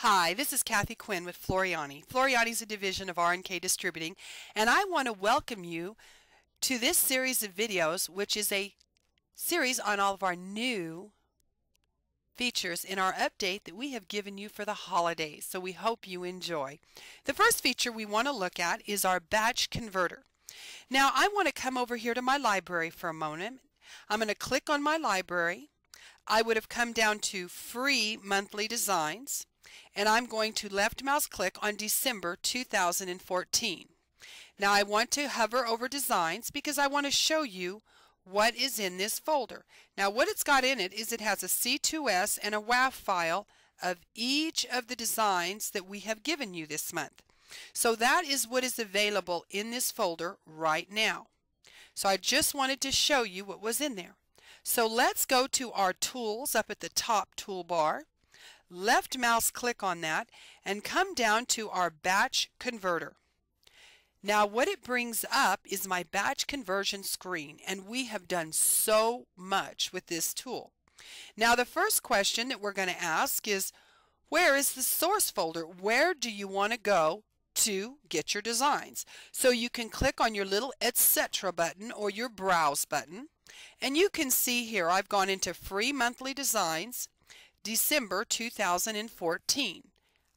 Hi, this is Kathy Quinn with Floriani. Floriani is a division of R&K Distributing, and I want to welcome you to this series of videos, which is a series on all of our new features in our update that we have given you for the holidays, so we hope you enjoy. The first feature we want to look at is our batch converter. Now, I want to come over here to my library for a moment. I'm going to click on my library. I would have come down to Free Monthly Designs, and I'm going to left mouse click on December 2014. Now I want to hover over Designs because I want to show you what is in this folder. Now what it's got in it is it has a C2S and a WAV file of each of the designs that we have given you this month. So that is what is available in this folder right now. So I just wanted to show you what was in there. So let's go to our tools up at the top toolbar. Left mouse click on that and come down to our batch converter. Now what it brings up is my batch conversion screen, and we have done so much with this tool. Now the first question that we're going to ask is, where is the source folder? Where do you want to go to get your designs? So you can click on your little etc button or your browse button, and you can see here I've gone into Free Monthly Designs December 2014.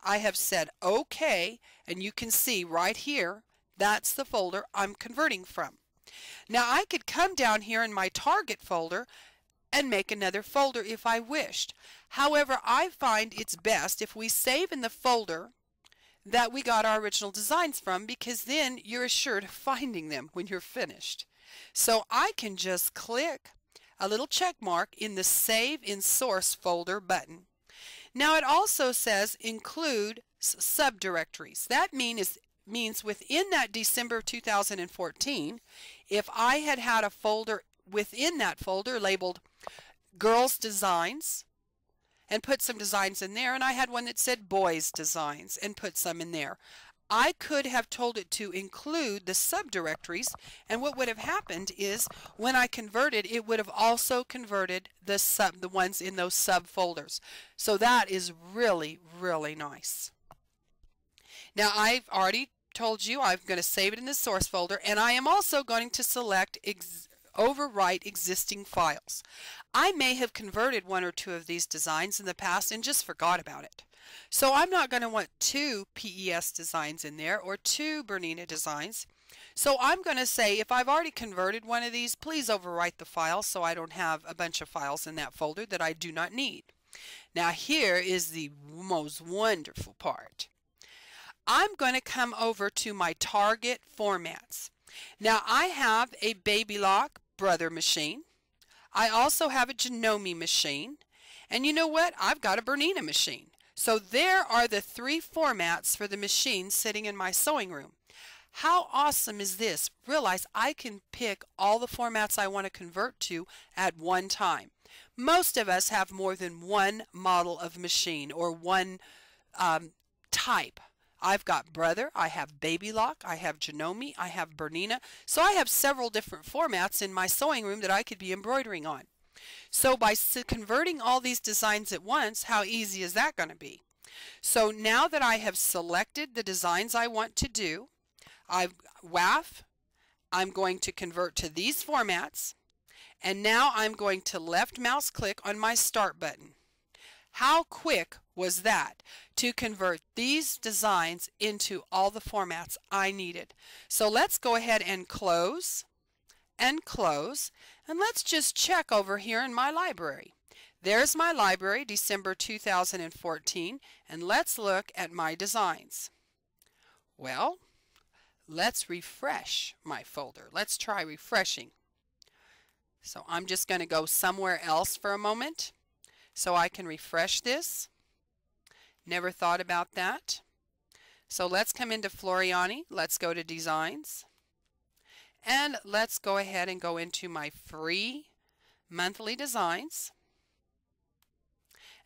I have said OK, and you can see right here that's the folder I'm converting from. Now I could come down here in my target folder and make another folder if I wished. However, I find it's best if we save in the folder that we got our original designs from, because then you're assured of finding them when you're finished. So I can just click a little check mark in the Save in Source folder button. Now it also says include sub directories. That means within that December 2014, if I had had a folder within that folder labeled Girls Designs and put some designs in there, and I had one that said Boys Designs and put some in there, I could have told it to include the subdirectories, and what would have happened is when I converted, it would have also converted the ones in those subfolders. So that is really, really nice. Now I've already told you I'm going to save it in the source folder, and I am also going to select Overwrite Existing Files. I may have converted one or two of these designs in the past and just forgot about it. So I'm not going to want two PES designs in there or two Bernina designs. So I'm going to say, if I've already converted one of these, please overwrite the file so I don't have a bunch of files in that folder that I do not need. Now here is the most wonderful part. I'm going to come over to my target formats. Now I have a Baby Lock Brother machine. I also have a Janome machine. And you know what? I've got a Bernina machine. So there are the three formats for the machines sitting in my sewing room. How awesome is this? Realize I can pick all the formats I want to convert to at one time. Most of us have more than one model of machine or one type. I've got Brother, I have Baby Lock, I have Janome, I have Bernina. So I have several different formats in my sewing room that I could be embroidering on. So by converting all these designs at once, how easy is that going to be? So now that I have selected the designs I want to do, WAF, I'm going to convert to these formats, and now I'm going to left mouse click on my Start button. How quick was that to convert these designs into all the formats I needed? So let's go ahead and close and close, and let's just check over here in my library. There's my library, December 2014, and let's look at my designs. Well, let's refresh my folder. Let's try refreshing. So I'm just going to go somewhere else for a moment so I can refresh this. Never thought about that. So let's come into Floriani. Let's go to Designs. And let's go ahead and go into my Free Monthly Designs.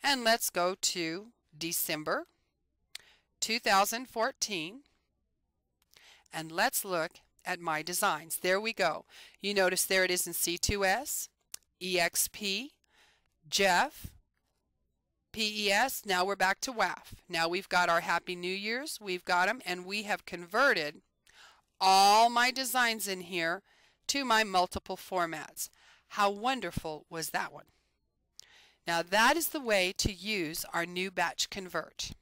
And let's go to December 2014. And let's look at my designs. There we go. You notice there it is in C2S, EXP, Jeff, PES, now we're back to WAF. Now we've got our Happy New Year's, we've got them, and we have converted all my designs in here to my multiple formats. How wonderful was that one? Now that is the way to use our new batch convert.